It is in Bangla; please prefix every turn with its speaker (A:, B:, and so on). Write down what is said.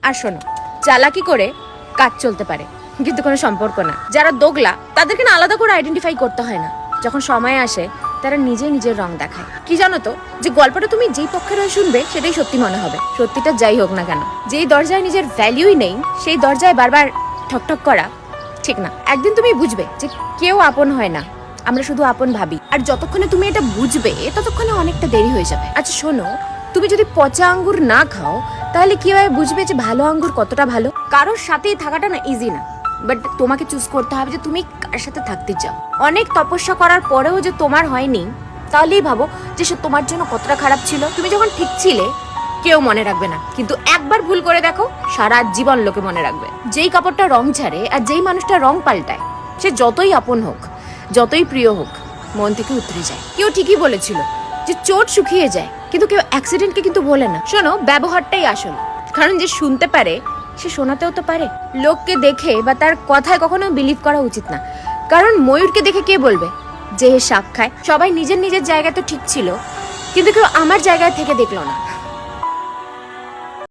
A: আর শোনো, চালাকি করে কাজ চলতে পারে কিন্তু কোনো সম্পর্ক না। যারা দোগলা তাদেরকে না আলাদা করে আইডেন্টিফাই করতে হয় না, যখন সময় আসে তারা নিজেই নিজের রং দেখায়। কি জানো তো, যে গল্পটা তুমি যেই পক্ষের হয়ে শুনবে সেটাই সত্যি মনে হবে, সত্যিটা যাই হোক না কেন। যেই দরজায় নিজের ভ্যালিউই নেই সেই দরজায় বারবার ঠকঠক করা ঠিক না। একদিন তুমি বুঝবে যে কেউ আপন হয় না, আমরা শুধু আপন ভাবি। আর যতক্ষণে তুমি এটা বুঝবে ততক্ষণে অনেকটা দেরি হয়ে যাবে। আচ্ছা শোনো, তুমি যদি পচা আঙ্গুর না খাও তাহলে কিভাবে বুঝবে যে ভালো আঙ্গুর কতটা ভালো? কারোর সাথেই থাকাটা না ইজি না, বাট তোমাকে চুজ করতে হবে যে তুমি কার সাথে থাকতে চাও। অনেক তপস্যা করার পরেও যে তোমার হয়নি, তাহলেই ভাবো যে সে তোমার জন্য কতটা খারাপ ছিল। তুমি যখন ঠিক ছিলে কেউ মনে রাখবে না, কিন্তু একবার ভুল করে দেখো সারা জীবন লোকে মনে রাখবে। যেই কাপড়টা রং ছাড়ে আর যেই মানুষটা রং পাল্টায়, সে যতই আপন হোক, যতই প্রিয় হোক, মন থেকে উতরে যায়। কেউ ঠিকই বলেছিল যে চোট শুকিয়ে যায়, কিন্তু কেউ অ্যাক্সিডেন্টকে কিন্তু বলে না। শোনো, ব্যবহারটাই আসল, কারণ যে শুনতে পারে সে শোনাতেও তো পারে। লোককে দেখে বা তার কথায় কখনো বিলিভ করা উচিত না, কারণ ময়ূরকে দেখে কে বলবে যে শাক খায়? সবাই নিজের নিজের জায়গায় তো ঠিক ছিল, কিন্তু কেউ আমার জায়গায় থেকে দেখলো না।